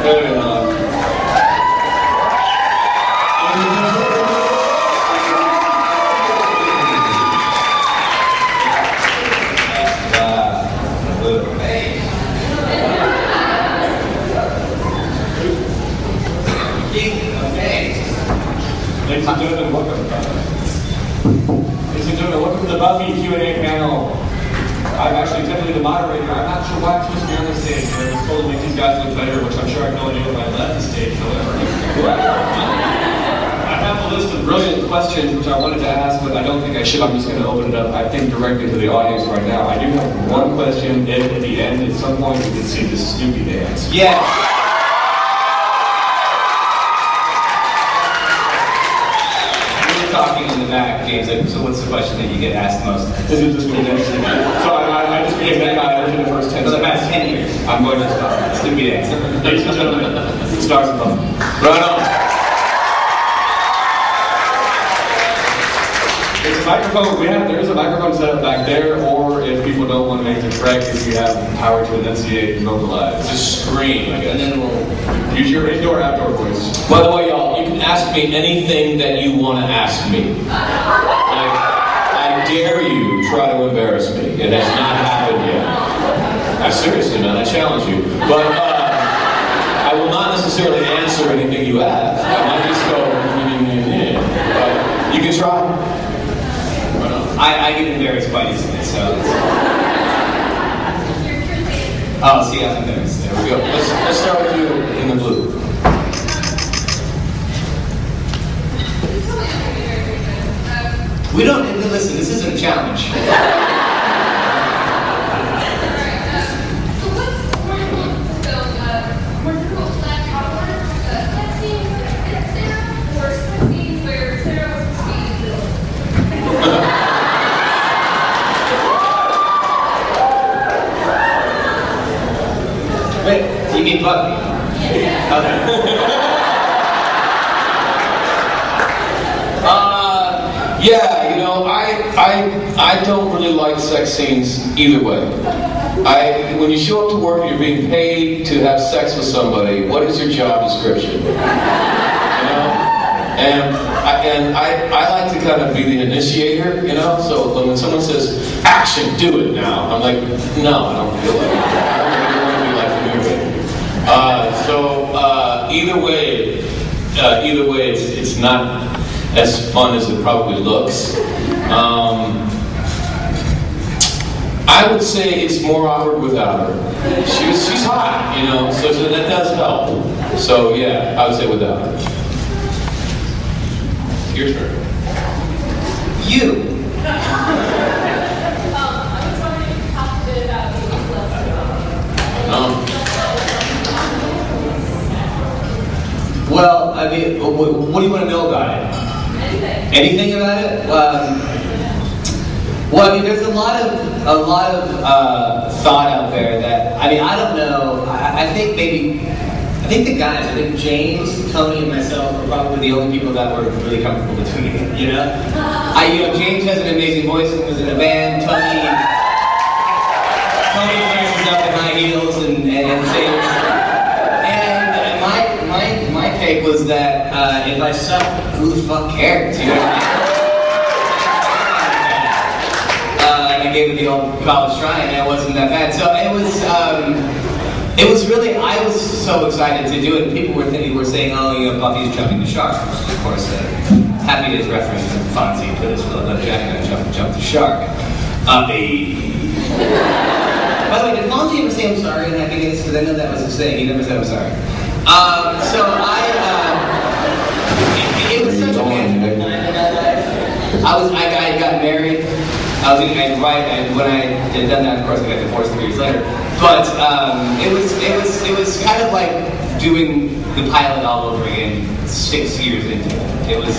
Ladies and gentlemen, welcome to the Buffy Q&A panel. I'm actually technically the moderator. I'm not sure why I'm supposed to be on the stage. I was told to make these guys look better, which I'm sure I can only do if I left the stage, however. I have a list of brilliant questions which I wanted to ask, but I don't think I should. I'm just going to open it up, I think, directly to the audience right now. I do have one question. If at the end, at some point, we can see the Snoopy dance. Yeah. Talking in the back, James, so what's the question that you get asked most? Is it this movie next? So I just became that guy in the first 10 For the seconds. past 10 years, I'm going to stop. Snoopy dance. Ladies and gentlemen, stars of Buffy. Right on. There's a microphone. There is a microphone set up back there, or if people don't want to make the trek, if you have power to enunciate and vocalize, just scream, I guess. And then we'll use your indoor outdoor voice. By the way, y'all, you can ask me anything that you want to ask me. I dare you try to embarrass me. It has not happened yet. Seriously, man, I challenge you. But I will not necessarily answer anything you ask. I might just go, but you can try. I get embarrassed quite easily, so oh, see, I'm embarrassed. There we go. Let's start with you in the blue. We don't, listen, this isn't a challenge. Wait, do you mean Buffy? Yeah. Okay. Yeah, you know, I don't really like sex scenes either way. When you show up to work and you're being paid to have sex with somebody, what is your job description? You know? And I like to kind of be the initiator, you know? So when someone says, action, do it now, I'm like, no, I don't feel like it. I don't really want to be like either way, it's not as fun as it probably looks. I would say it's more awkward without her. She's hot, you know, so that does help. So yeah, I would say without her. Your turn. You. I was wondering if you talked a bit about Well, I mean, what do you want to know about it? Anything about it? Well, I mean, there's a lot of thought out there that, I mean, I don't know. I think the guys, I think James, Tony, and myself are probably the only people that were really comfortable between it. You know, James has an amazing voice and was in a band. Tony dresses up in high heels and sings. And my take was that if I suck, who the fuck cares? You know what I mean? I gave it the old college try, and it wasn't that bad. So it was really, I was so excited to do it. People were saying, oh, you know, Buffy's jumping the shark. Of course, Happy Days reference to Fonzie put his little Jack and jump the shark. By the way, did Fonzie ever say I'm sorry in Happy Days? Because I know that was his saying. He never said I'm sorry. It was such a magical time in my life. I got married. When I had done that, of course, I got divorced 3 years later. But it was kind of like doing the pilot all over again 6 years into it. It was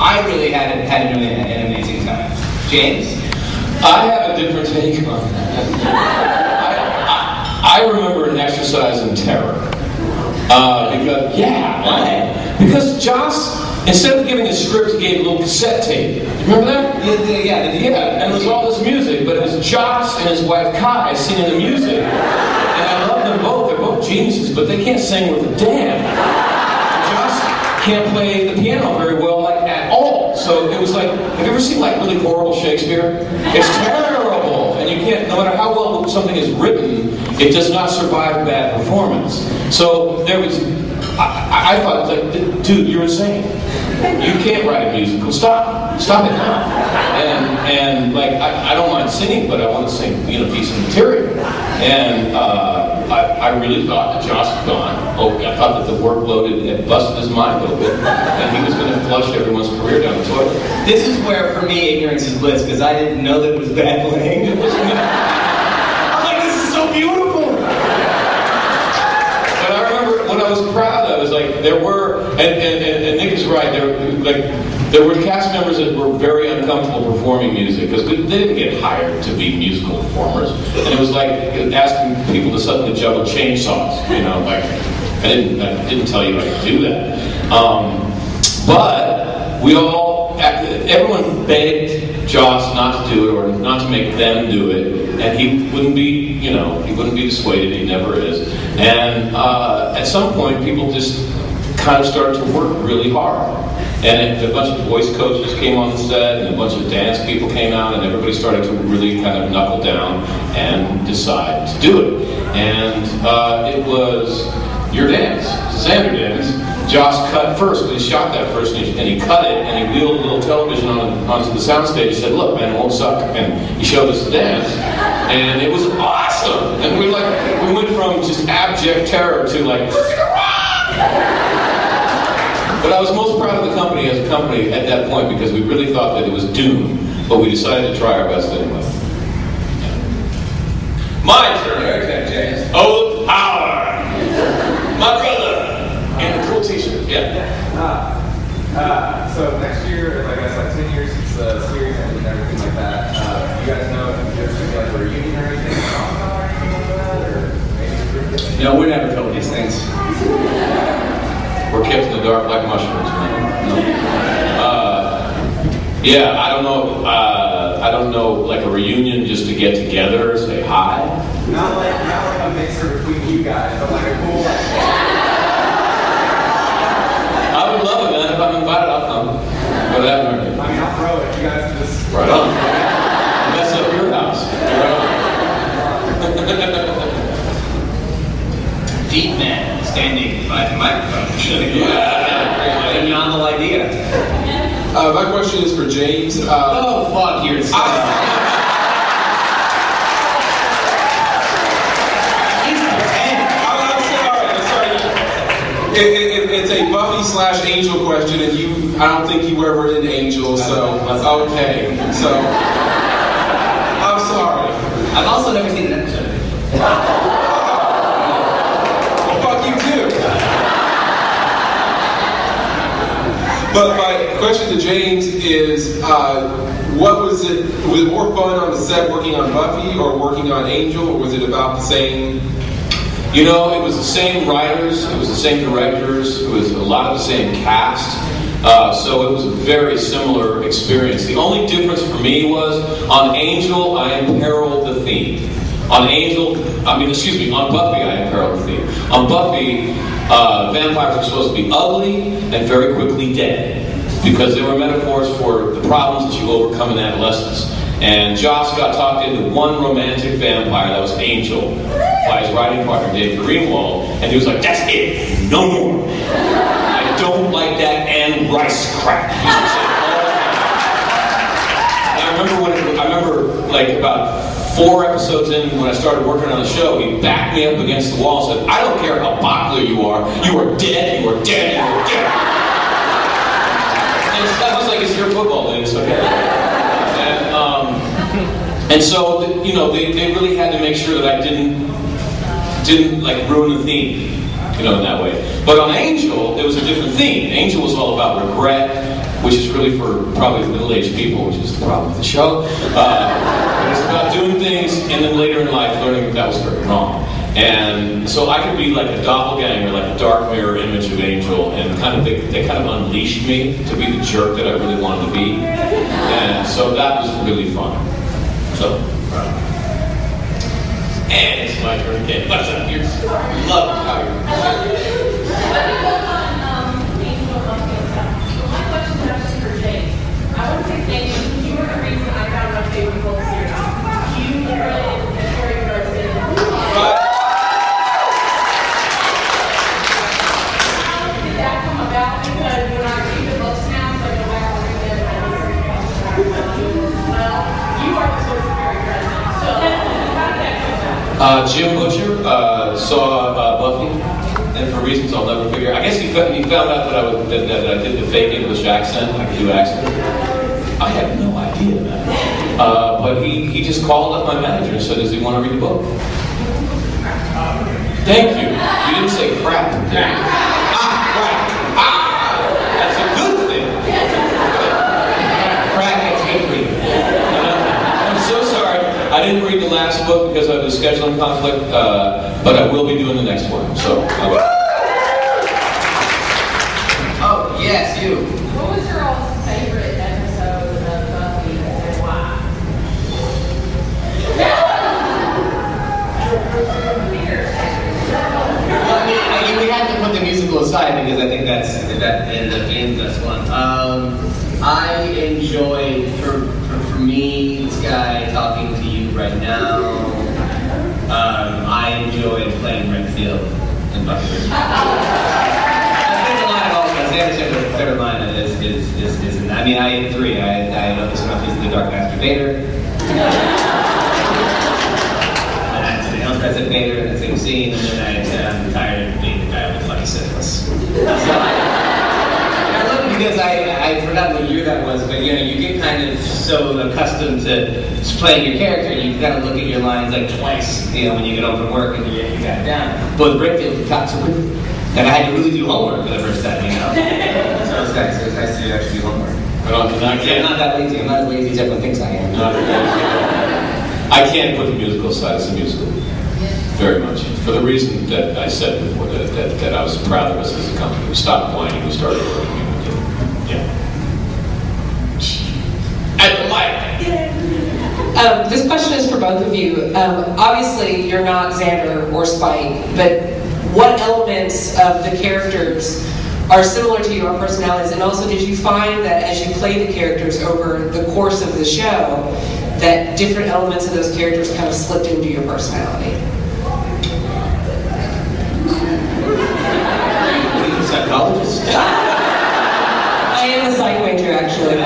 I really had an amazing time. James? I have a different take on that. I remember an exercise in terror. Because Joss, instead of giving a script, he gave a little cassette tape. Remember that? Yeah. And it was all this music, but it was Joss and his wife Kai singing the music. And I love them both. They're both geniuses. but they can't sing worth a damn. Josh can't play the piano very well, like, at all. So it was like, have you ever seen, like, really horrible Shakespeare? It's terrible, and you can't, no matter how well something is written, it does not survive bad performance. So there was, I thought, like, dude, you're insane. You can't write a musical. Stop it now. And like, I don't mind singing, but I want to sing, you know, decent material. And I really thought that Josh had gone. Oh, I thought that the workload had busted his mind open, and he was going to flush everyone's career down the toilet. This is where, for me, ignorance is bliss, because I didn't know that it was bad playing. I'm like, this is so beautiful. But I remember when I was proud, I was like, there were, and Nick is right, there were cast members that were very uncomfortable performing music, because they didn't get hired to be musical performers. And it was like asking people to suddenly juggle chainsaws, you know, like, I didn't tell you I could do that. But everyone begged Joss not to do it, or not to make them do it, and he wouldn't be, you know, he wouldn't be dissuaded, he never is. And at some point, people just kind of started to work really hard. And a bunch of voice coaches came on the set, and a bunch of dance people came out, and everybody started to really kind of knuckle down and decide to do it. And it was your dance, Xander dance. Josh cut first, but he shot that first, and he cut it, and he wheeled a little television onto the soundstage. He said, "Look, man, it won't suck." And he showed us the dance, and it was awesome. And we went from just abject terror to like, we're gonna rock! But I was most proud of the company as a company at that point, because we really thought that it was doomed, but we decided to try our best anyway. My turn. Okay, James. Oh, power! My brother! And a cool t-shirt, yeah. So next year, I guess like 10 years since the series ended and everything like that, you guys know if you guys do like a reunion or anything, or No, we never told these things. We're kept in the dark like mushrooms, man. No. Yeah, I don't know, like a reunion just to get together, say hi. not like a mixer between you guys, but like a cool I would love it, man. If I'm invited, I'll come. Whatever. I mean, I'll throw it. You guys just Right on. Mess up your house. Deep man standing by the microphone. A novel idea. My question is for James. Oh, fuck, you're It's a Buffy/Angel question, and I don't think you were ever in Angel, so okay. So I'm sorry. I've also never seen an episode. Well, fuck you too. But my question to James is, what was it? Was it more fun on the set working on Buffy or working on Angel, or was it about the same? You know, it was the same writers, it was the same directors, it was a lot of the same cast. So it was a very similar experience. The only difference for me was, on Angel, I imperiled the theme. On Buffy, I imperiled the theme. On Buffy, vampires were supposed to be ugly and very quickly dead, because they were metaphors for the problems that you overcome in adolescence. And Joss got talked into one romantic vampire, that was Angel, by his writing partner, David Greenwald, and he was like, "That's it, no more. I don't like that and rice crap." And I remember like about 4 episodes in, when I started working on the show, he backed me up against the wall and said, "I don't care how popular you are dead, you are dead, you are dead." And that was like, it's your football, dude, it's okay. And so, you know, they really had to make sure that I didn't like ruin the theme, you know, in that way. But on Angel, it was a different theme. Angel was all about regret, which is really for probably middle-aged people, which is the problem with the show. It's about doing things and then later in life learning that was very wrong. And so I could be like a doppelganger, like a dark mirror image of Angel, and they kind of unleashed me to be the jerk that I really wanted to be. And so that was really fun. So, and it's my turn again. What's up? You're love how you're Jim Butcher saw Buffy, and for reasons I'll never figure. I guess he found out that I did the fake English accent. I could do accent. I had no idea, man. But he just called up my manager and said, "Does he want to read the book?" Thank you. You didn't say crap, did you? Crap. That's a good thing. Crap gets good for you. I'm so sorry. I didn't read the last book because of the scheduling conflict, but I will be doing the next one. So. Oh, yes, you. What was your all's favorite episode of Buffy and why? Well, I mean, we have to put the musical aside because I think that ended up being the best one. I enjoyed, for me, this guy talking to you right now. I enjoyed playing Renfield in Buffy. There's a lot of all kinds. The other favorite line is in that. I mean, I had three. I love this enough. He's the Dark Master Vader. President Vader in that same scene, and then I said I'm tired of being the guy with funny syphilis. So I love it because I forgot what year that was, but you know, you get kind of so accustomed to playing your character, you kind of look at your lines like twice, you know, when you get home from work and you got it down. But with Brickfield, got to it, and I had to really do homework for the first time, you know. So it was nice. It was nice to actually do homework. I'm not that lazy. I'm not as lazy as everyone thinks I am. I can't put the musical aside as a musical. Very much. For the reason that I said before, that I was proud of us as a company. We stopped whining, we started working. Yeah. At the mic. This question is for both of you. Obviously, you're not Xander or Spike, but what elements of the characters are similar to your personalities? And also, did you find that as you play the characters over the course of the show, that different elements of those characters kind of slipped into your personality? Psychologist? I am a psych major, actually.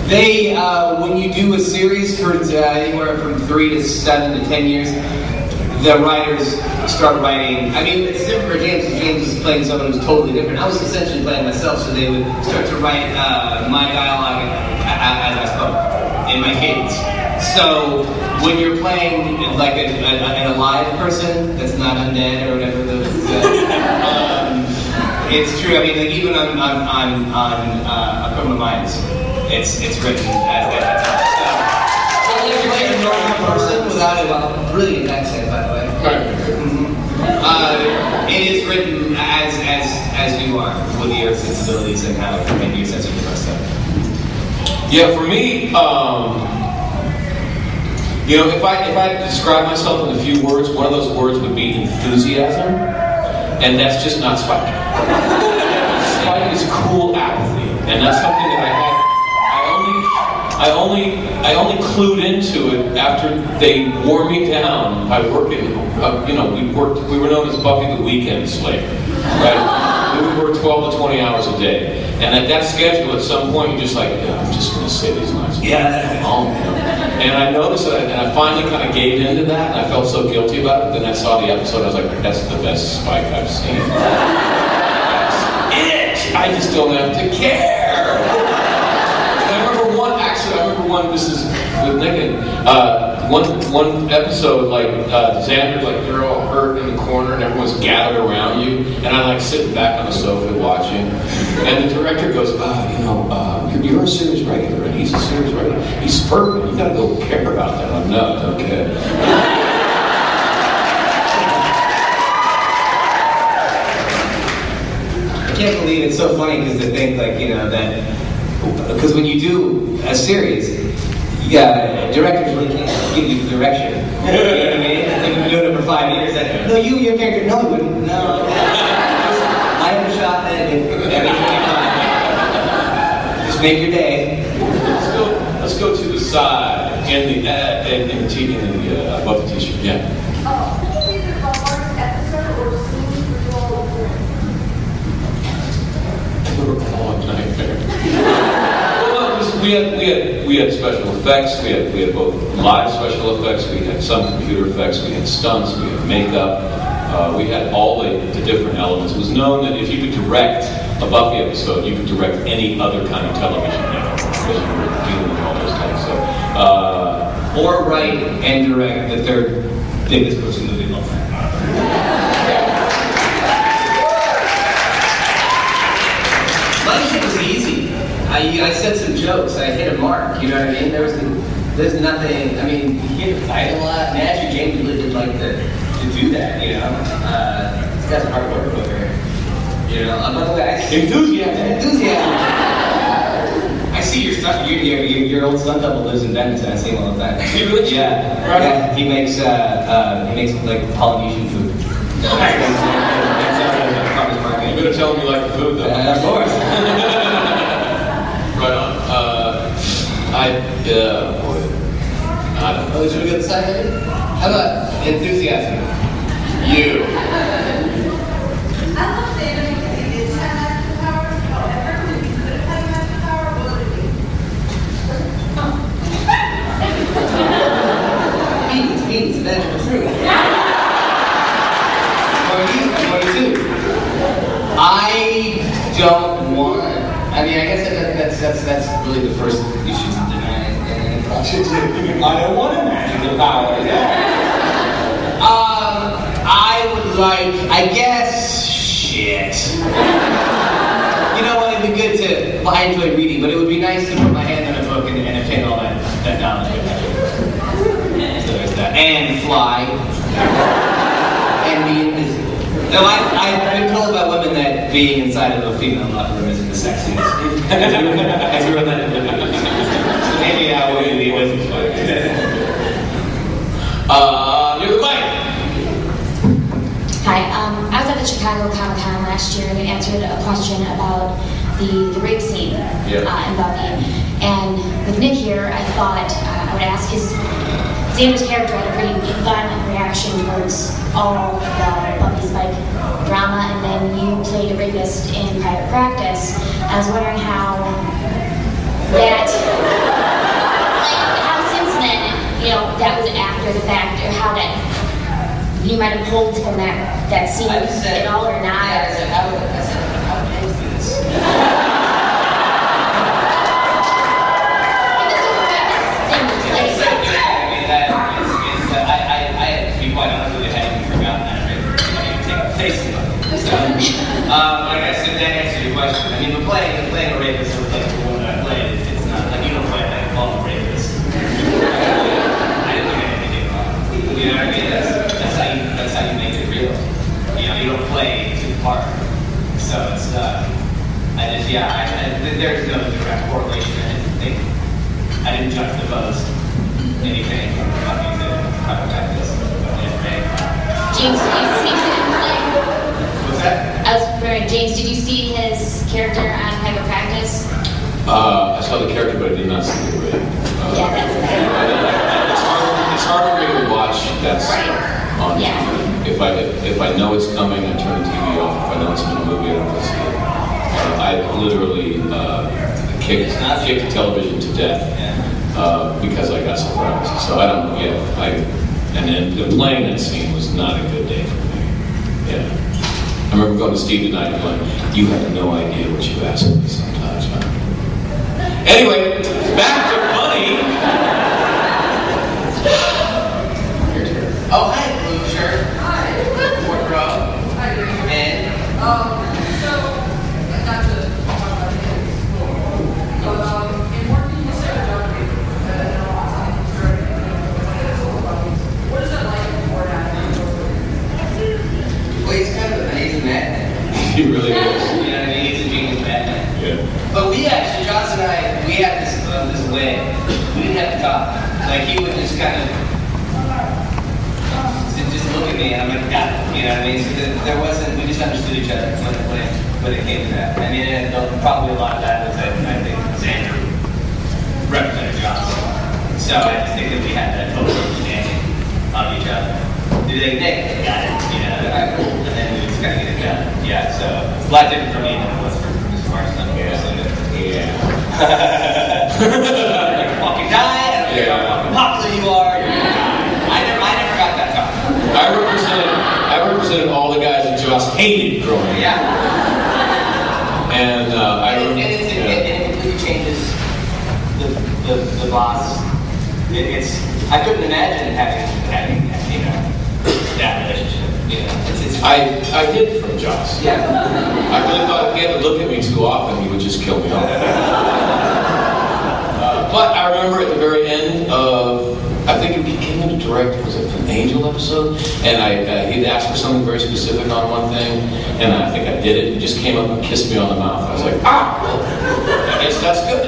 They, when you do a series for anywhere from 3 to 7 to 10 years, the writers start writing. I mean, it's different for James, because James is playing someone who's totally different. I was essentially playing myself, so they would start to write my dialogue as I spoke, in my cadence. So when you're playing like an alive person that's not undead or whatever, it's true. I mean, like even on Criminal Minds, it's written as that. So you're playing a normal person without a brilliant accent, by the way. It is written as you are, with your sensibilities and how maybe your sense of humor stuff. Yeah, for me. You know, if I describe myself in a few words, one of those words would be enthusiasm, and that's just not Spike. Spike is cool apathy, and that's something that I only clued into it after they wore me down by working. You know, we were known as Buffy the Weekend Slave, right? We would work 12 to 20 hours a day, and at that schedule, at some point, you're just like, yeah, I'm just going to say these lines. Yeah. And I noticed that, and I finally kind of gave into that, and I felt so guilty about it. Then I saw the episode, I was like, that's the best Spike I've seen. That's it! I just don't have to care! And I remember one, this is with Nick, one episode, like, Xander, like, they're all hurt in the corner, and everyone's gathered around you, and I'm, like, sitting back on the sofa watching, and the director goes, you're a series regular, and he's a series regular. He's fervent. You gotta go care about that. I'm not, okay. I can't believe it's so funny because to think, like, you know, that because when you do a series, directors really can't give you the direction. You know what I mean? It's like we've been doing it for 5 years. Like, no, your character, no, he wouldn't. No. Light up a shot, and everything will be fine. Just make your day. Let's go to the side in the above the t-shirt. Yeah. Can you be the hardest episode or scene for you all to It was a long nightmare. Well, we had special effects. We had both live special effects. We had some computer effects. We had stunts. We had makeup. We had all the different elements. It was known that if you could direct a Buffy episode, you could direct any other kind of television network because you were dealing with all those things. So, or write and direct the third biggest pushing movie of all time. My shit was easy. I said some jokes. I hit a mark. You know what I mean? There's nothing. I mean, you get to fight a lot. And actually, James really did like to do that. You know, this guy's a hard worker over here. You know, by the way, enthusiasm. I see your stuff. Your old stunt double lives in Venice, and I see him all the time. Yeah, right. Yeah. He makes like Polynesian food. You better tell him you like the food, though. Of course. Right on. Boy. I don't know. Oh, should we go to the side maybe? How about enthusiasm? You. I love Santa because he did have magical powers. However, if he could have had magical power, what would it be? Beans, magical fruit. What do you do? I don't want. I mean, I guess that's really the first you should deny. I don't want a magical power. I would like. I guess. Shit. You know what? It'd be good to. Well, I enjoy reading, but it would be nice to put my hand on a book and obtain all that knowledge. So there's that. And fly. And be invisible. No, I've been told by women that being inside of a female locker room isn't the sexiest. As you're that. So maybe I will be invisible. You're the mic. Hi, I was at the Chicago Comic-Con last year and answered a question about the rape scene in Buffy. And with Nick here, I thought I would ask Xander's character had a pretty violent reaction towards all the Buffy Spike drama, and then you played a rapist in Private Practice. I was wondering how since then, you know, that was after the fact, or how that you might have pulled from that scene at all or not. Yeah, I said, how would I do this? Like I said, that answers your question. I mean, the playing a rapist or playing a woman I played, it's not like you don't play like a rapist. I didn't do anything wrong. You know what I mean? That's how you make it real. You know, you don't play to the part. So it's there's no direct correlation. I didn't juxtapose anything from Buffy to Private Practice. James, did you see him play? What's that? I was wondering, James, did you see his character on Private Practice? I saw the character, but I did not see the rape. Yeah, that's okay. It's hard for me to watch that stuff on Yeah. TV. If I know it's coming, I turn the TV off. If I know it's in a movie, I don't go see it. I literally kicked the television to death because I got surprised. So I don't. And then playing that scene was not a good day for me. Yeah. I remember going to Steve tonight and going, "You have no idea what you asked me sometimes, huh?" Anyway, back to funny. Your turn. Oh, hi, blue shirt. Hi. Fourth row. Hi, Green. And So, not to talk about it before, but in working with Sarah Jeffrey, and a lot of times during what is it like for that? well, he's kind of an amazing man. He really is. You know what I mean? He's a genius man. Yeah. But we actually, Joss and I, we had this way. We didn't have to talk. Like, he would just kind of just look at me, and I'm like, got it. You know what I mean? So there wasn't, we just understood each other when it came to that. I mean, and probably a lot of that was that I think Xander represented Joss. So I just think that we had that total understanding of each other. They'd be like, Nick, got it. You know, all right, cool. And then we just kind of get it done. Yeah, so it's a lot different for me than it was for Mr. Marston. Yeah. You're fucking die, I don't care how fucking popular you are, you're gonna die. I never got that talk. I represented all the guys that Joss hated growing up. Yeah. And it completely changes the boss. I couldn't imagine having that relationship. I did from Joss. Yeah. I really thought if he had to look at me too often, he would just kill me off. But I remember at the very end of, I think he came in to direct, was it an Angel episode? And he'd asked for something very specific on one thing, and I think I did it. He just came up and kissed me on the mouth. I was like, well, I guess that's good.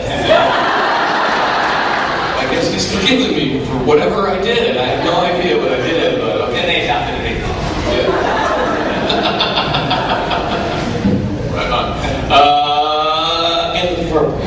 I guess he's forgiven me for whatever I did. I had no idea what I did, but okay. And they stopped it. Right on. In the purple.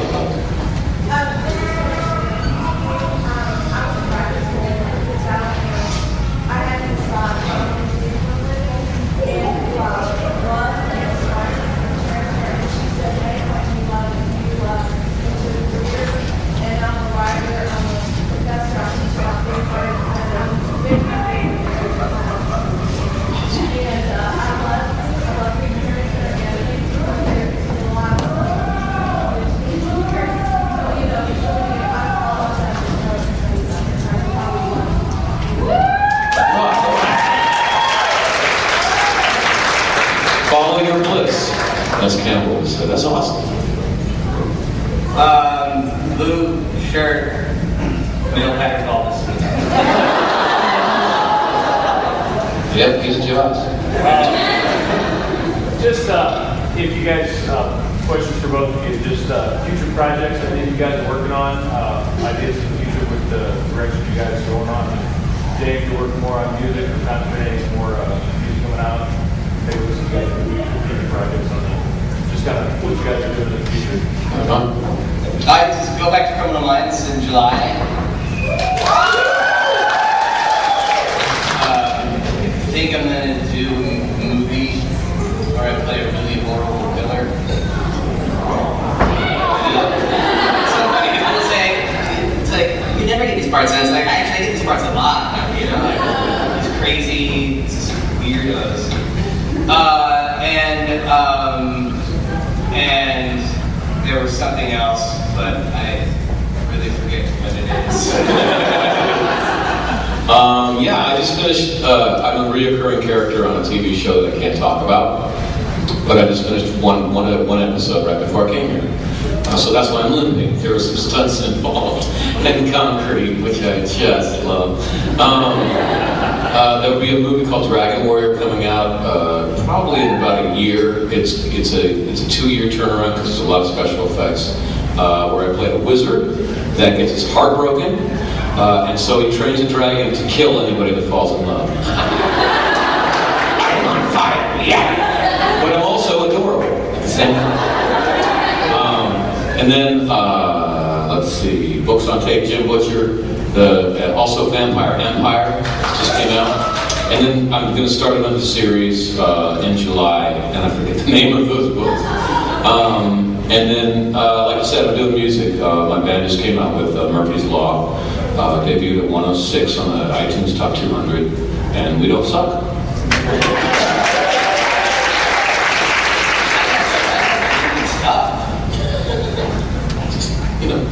Follow your bliss, as Campbell said. That's awesome. Blue shirt, middle pattern office. Yep, he's a Joss. Just if you guys, questions for both of you, just future projects I think you guys are working on, ideas for the future with the direction you guys are going on. Dave, you're working more on music, or concentrating more music coming out. Maybe with some guys future projects on that. Just kind of what you guys are doing in the future. I just go back to Criminal Minds in July. I think I'm going to do a movie where I play a really horrible killer. So funny, people say, it's like, you never get these parts, and it's like, I get these parts a lot, like, these crazy, weirdos. And there was something else, but I really forget what it is. Yeah, I just finished, I'm a reoccurring character on a TV show that I can't talk about, but I just finished one episode right before I came here. So that's why I'm limping. There were some stunts involved and concrete, which I just love. There will be a movie called Dragon Warrior coming out probably in about a year. It's a 2-year turnaround because there's a lot of special effects. Where I play a wizard that gets his heart broken, and so he trains a dragon to kill anybody that falls in love. I'm on fire, yeah! But I'm also adorable at the same time. And then, let's see, books on tape, Jim Butcher, also Vampire Empire just came out. And then I'm going to start another series in July, and I forget the name of those books. And then, like I said, I'm doing music. My band just came out with Murphy's Law, debuted at 106 on the iTunes Top 200, and we don't suck.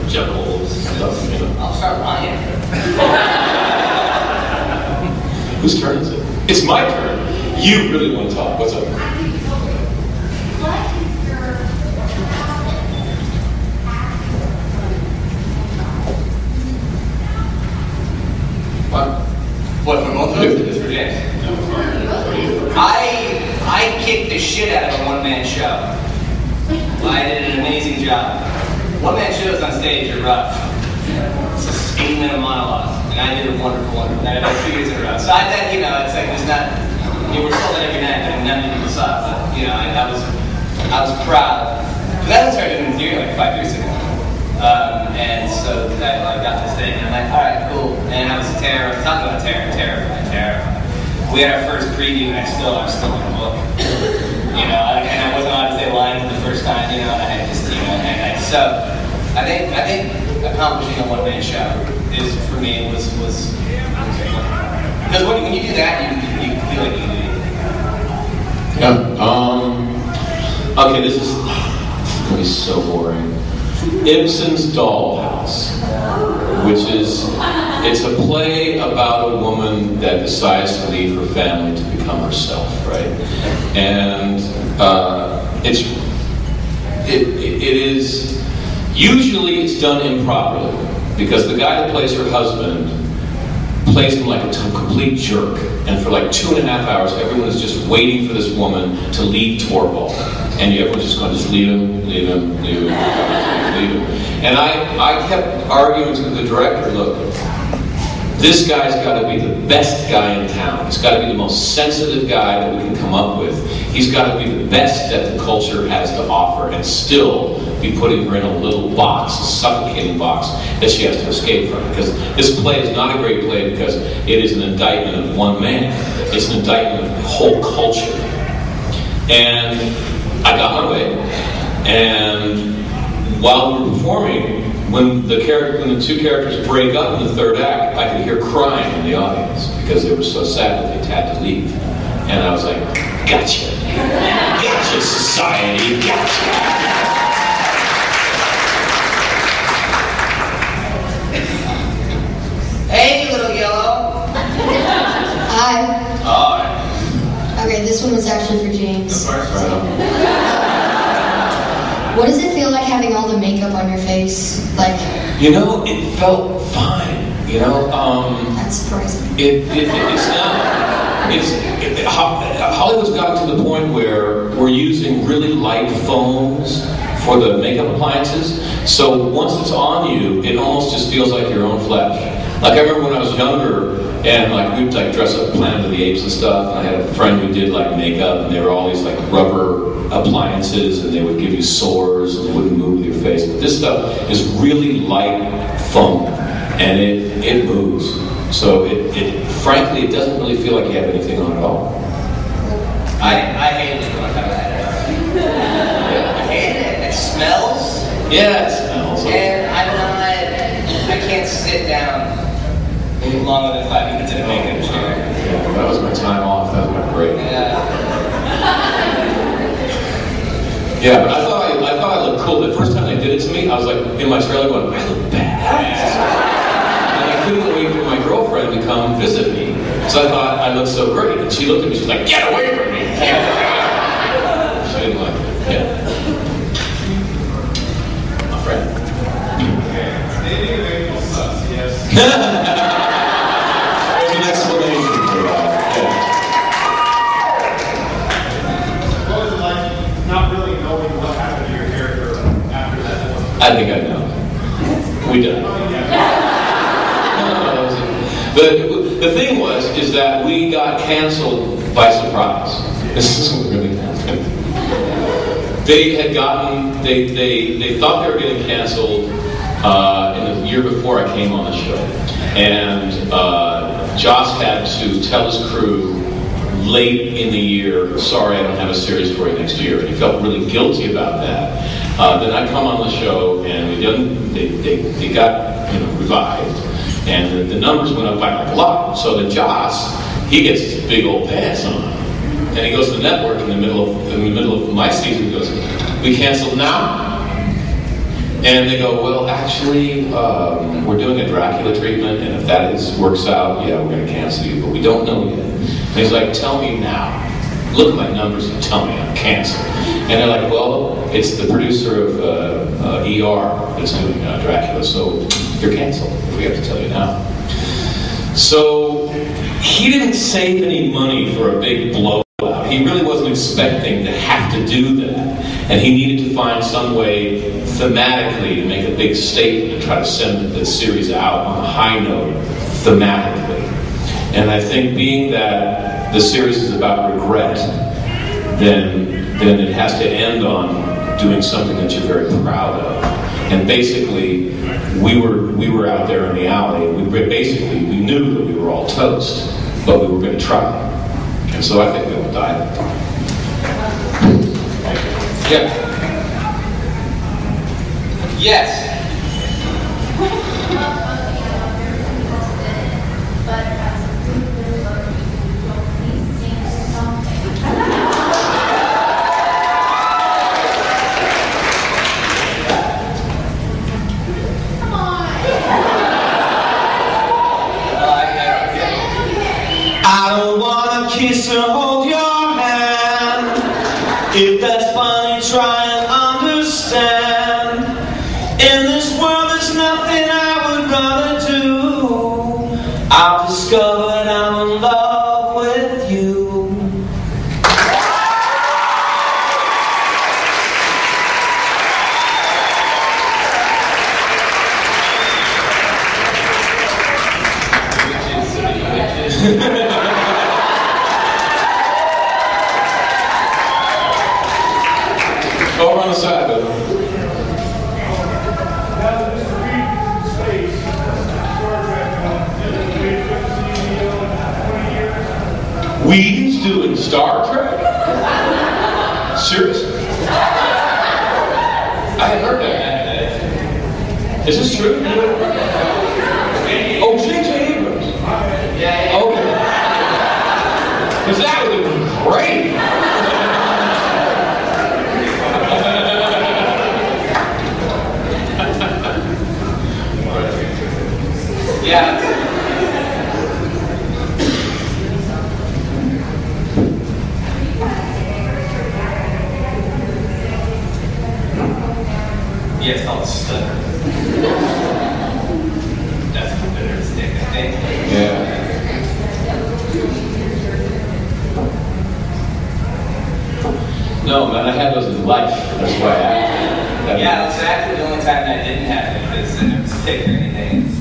General stuff, I'll start lying. Whose turn is it? It's my turn. You really want to talk. What's up? What, for both of us? Just for James? I kicked the shit out of a one-man show. I did an amazing job. One-man shows on stage are rough. It's a 8-minute monologue, and I did a wonderful. I did it 2 years in a row. So I think, it's like there's not. We're sold it every night, and none of people saw it. But I was proud. Because I started doing theater like 5 years ago, and so I got this thing, and I'm like, all right, cool. And I was terrified. Talking about terrified. We had our first preview, and I'm still in the book. And I wasn't allowed to say lines the first time, and I just, so I think accomplishing a one-man show is, for me, was because when you do that, you feel like you do. Yeah. Okay, this is going to be so boring. Ibsen's Dollhouse, which is, it's a play about a woman that decides to leave her family to become herself, right? And it is, usually it's done improperly, because the guy that plays her husband plays him like a complete jerk, and for like 2.5 hours, everyone is just waiting for this woman to leave Torvald, and everyone's just going, just leave him, leave him, leave him, leave him. And I kept arguing to the director, look, this guy's got to be the best guy in town. He's got to be the most sensitive guy that we can come up with. He's got to be the best that the culture has to offer, and still be putting her in a little box, a suffocating box that she has to escape from. Because this play is not a great play because it is an indictment of one man. It's an indictment of the whole culture. And I got my way. And while we were performing, when the two characters break up in the third act, I could hear crying in the audience because they were so sad that they had to leave. And I was like, gotcha. Gotcha, society, gotcha. Hey, little yellow. Hi. Hi. Okay, this one was actually for James. Of course. What does it feel like having all the makeup on your face? Like, you know, it felt fine. You know, that's surprising. It's not. Hollywood's gotten to the point where we're using really light foams for the makeup appliances. So once it's on you, it almost just feels like your own flesh. Like I remember when I was younger, and like we'd like dress up Planet of the Apes and stuff, and I had a friend who did like makeup, and they were all these like rubber appliances, and they would give you sores, and they wouldn't move with your face. But this stuff is really light foam, and it moves. So it frankly, it doesn't really feel like you have anything on at all. I hate it when I have that. I hate it. It smells. Yeah, it smells. And I can't sit down longer than 5 minutes in a makeup chair. Yeah, that was my time off. That was my break. Yeah, but I thought I looked cool. The first time they did it to me, I was like in my trailer going, I look badass. And I couldn't wait for my girlfriend to come visit me. So I thought I looked so great. And she looked at me, she's like, get away from me. She didn't like it. Yeah. My friend. Dating an angel sucks, yes. There's an explanation for that. Yeah. What was it like not really knowing what happened to your character after that one? I think I know. We died. The thing is that we got canceled by surprise. This is what really happened. They had gotten, they thought they were getting canceled in the year before I came on the show. And Joss had to tell his crew late in the year, sorry, I don't have a series for you next year. And he felt really guilty about that. Then I come on the show, and they got revived. And the numbers went up by like a lot. So then Joss, he gets his big old pants on. And he goes to the network in the middle of my season. He goes, we canceled now? And they go, well, actually, we're doing a Dracula treatment, and if that works out, yeah, we're going to cancel you, but we don't know yet. And he's like, tell me now. Look at my numbers and tell me I'm canceled. And they're like, well, it's the producer of ER that's doing Dracula, so you're canceled, if we have to tell you now. So he didn't save any money for a big blowout. He really wasn't expecting to have to do that. And he needed to find some way thematically to make a big statement and try to send the series out on a high note thematically. And I think being that the series is about regret, then it has to end on doing something that you're very proud of. And basically, we were out there in the alley, and we knew that we were all toast, but we were going to try. And so I think we all died. Yeah. Yes. I don't wanna kiss or hold your hand. If that's funny, try and understand. In this world there's nothing I would rather do. I've discovered I'm in love with you. Over on the side, though. Now that Mr. Reed stays Star Trek, we expect to see you in 20 years. Weed's doing Star Trek? Seriously? I hadn't heard that. Is this true? Oh, J.J. Abrams. Yeah. Okay. Because that would have been great. Yeah. Yeah, it's called stutter. That's the bitter stick, I think. Yeah. No, man, I had those in life. That's why I. Yeah, it's actually the only time that didn't happen because I never stick or anything. It's,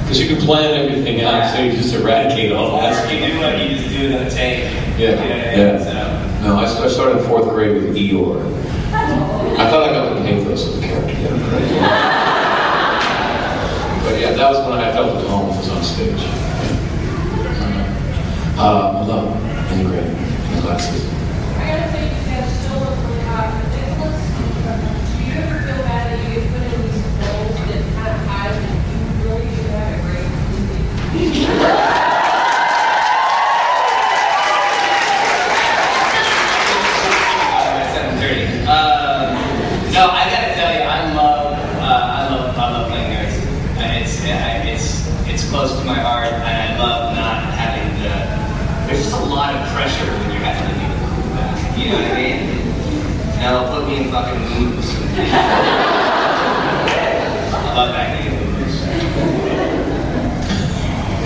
Because you can plan everything out, so you just eradicate all that. you do what you just do it on a tape. Yeah, You know what I mean? yeah. So, No, I started in 4th grade with Eeyore. I thought I got the pathos of the character. But yeah, that was when I felt at home was on stage. Hello, in grade, in glasses. I gotta say, you guys still look really hot. Nicholas, do you ever feel bad that you get put in these roles that kind of hide that you really do have a great movie? at 7:30. No, I gotta tell you, I love playing nerds. It's close to my heart, and I love not having the. There's just a lot of pressure when you're having to be the cool guy. You know what I mean? Now they'll put me in fucking moves. I love acting in movies.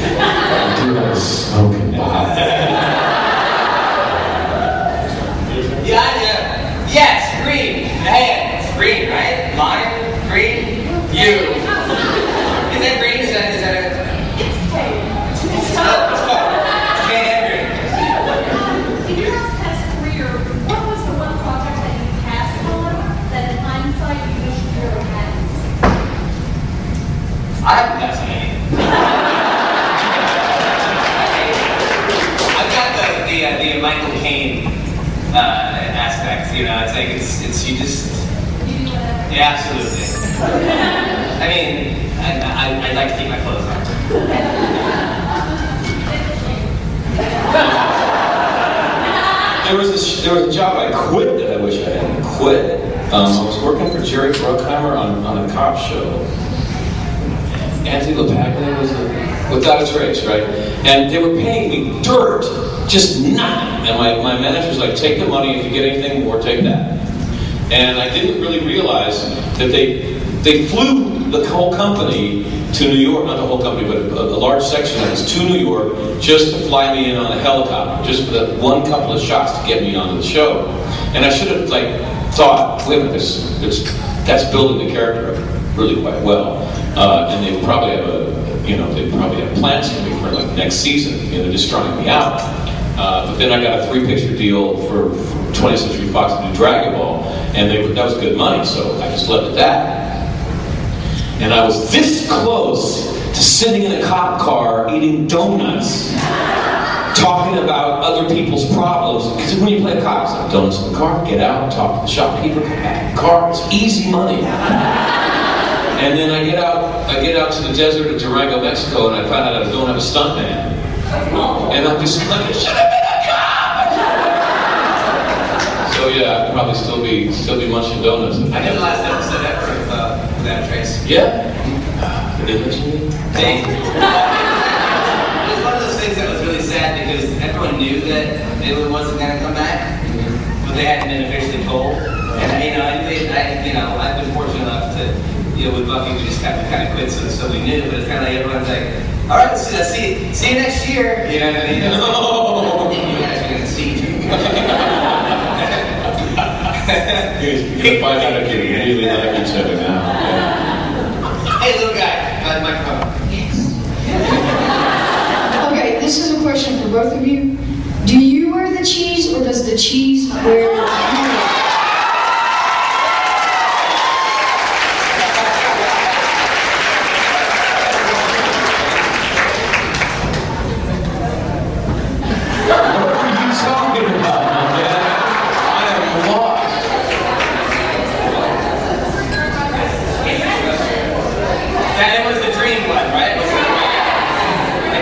I do have a smoking body. Yeah. Yes, green. Hey, it's green, right? Mine, green, you. Is that green? Is that a... It's Kate. It's tough. It's Kate and green. In your past career, what was the one project that you passed on that in hindsight you wish you really had? I haven't passed on any. I've got the Michael Caine aspect, it's like it's you just. You do whatever. Yeah, absolutely. I mean, I'd like to keep my clothes on. There was a job I quit that I wish I hadn't quit. I was working for Jerry Bruckheimer on a cop show. Anthony LaPaglia was Without a Trace, right? And they were paying me dirt, just nothing. And my manager was like, take the money, if you get anything more, take that. And I didn't really realize that they flew the whole company to New York, not the whole company, but a large section of it to New York, just to fly me in on a helicopter, just for that one couple of shots to get me onto the show. And I should have thought, wait a minute, that's building the character really quite well. And they probably have plans for me for next season, just trying me out. But then I got a 3-picture deal for 20th Century Fox to do Dragon Ball, and that was good money, so I just left it at that. And I was this close to sitting in a cop car eating donuts, talking about other people's problems. Because when you play a cop, it's like donuts in the car, get out, talk to the shopkeeper, come back in the car. It's easy money. And then I get out to the desert of Durango, Mexico, and I find out I don't have a stuntman. And I'm just like, it should have been a cop! So yeah, I'd probably still be munching donuts. I did the last episode ever of that Trace. Yeah? Did they mention me? It was one of those things that was really sad because everyone knew that it wasn't going to come back, but they hadn't been officially told. And I've been fortunate enough to, with Buffy, we just kind of quit, so we knew. But it's kind of like everyone's like, all right, see you next year. You know what I mean? No. You guys are going to see each other. You're going to find out if you really like each other now. Yeah. Hey, little guy, microphone. Yes. Okay, this is a question for both of you. Do you wear the cheese, or does the cheese wear you?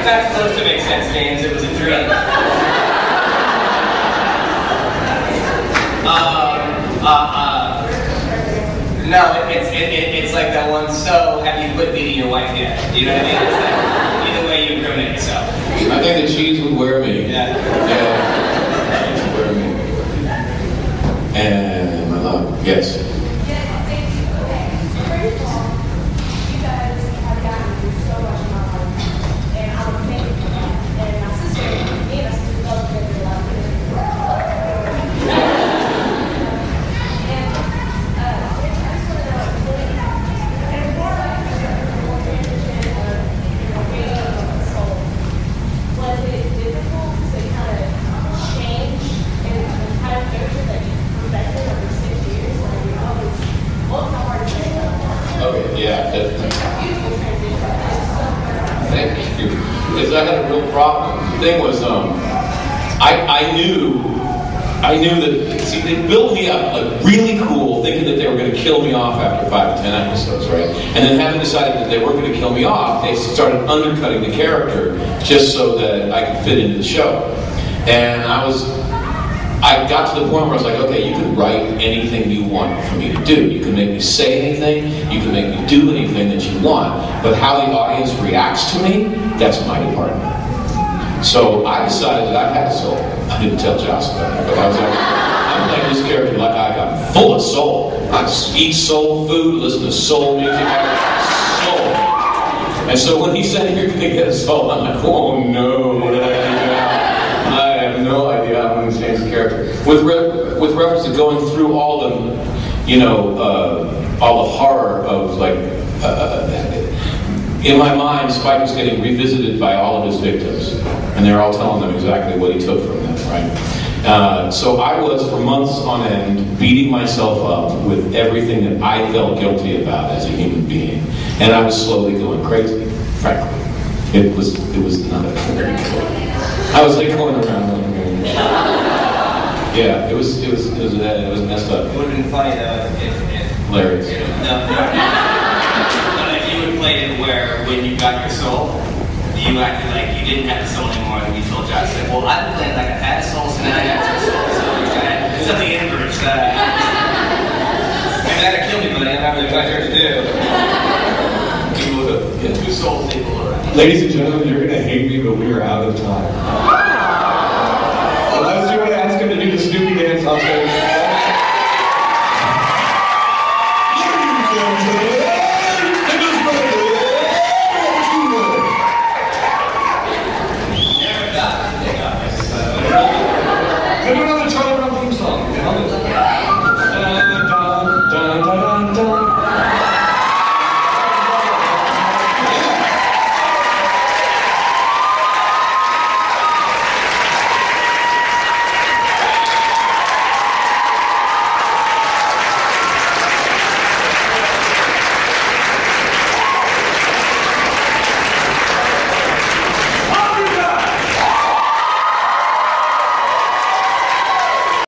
That's supposed to make sense, James. It was a dream. No, it's like that one. So, have you quit beating your wife yet? You know what I mean? It's like, either way, you incriminate yourself. I think the cheese would wear me. Yeah. Yeah. It would wear me. And my love, yes. Thank you. Because I had a real problem. The thing was, I knew that, see, they built me up like really cool, thinking that they were going to kill me off after 5 to 10 episodes, right? And then having decided that they weren't going to kill me off, they started undercutting the character just so that I could fit into the show. And I got to the point where I was like, okay, you can write anything you want for me to do. You can make me say anything, you can make me do anything that you want, but how the audience reacts to me, that's my department. So I decided that I had a soul. I didn't tell Joss about it, but I was like, I'm playing this character like I'm full of soul. I eat soul food, listen to soul music, I got soul. And so when he said, you're going to get a soul, I'm like, oh no, what did I do now? I have no idea how I'm going to change the character. With reference to going through all the, all the horror of like, in my mind, Spike was getting revisited by all of his victims, and they're all telling them exactly what he took from them, right? So I was, for months on end, beating myself up with everything that I felt guilty about as a human being, and I was slowly going crazy, frankly. It was not very good. I was like going around like, yeah, it was messed up. It would have been funny though if hilarious. If you would play it where when you got your soul, you acted like you didn't have a soul anymore, and you told Josh, like, well, I've been playing like I had a soul, so now I got two souls. So it's something inverse. Maybe that'd kill me, buddy. I'm having a pleasure to do. People with two souls equal around. Ladies and gentlemen, you're going to hate me, but we are out of time.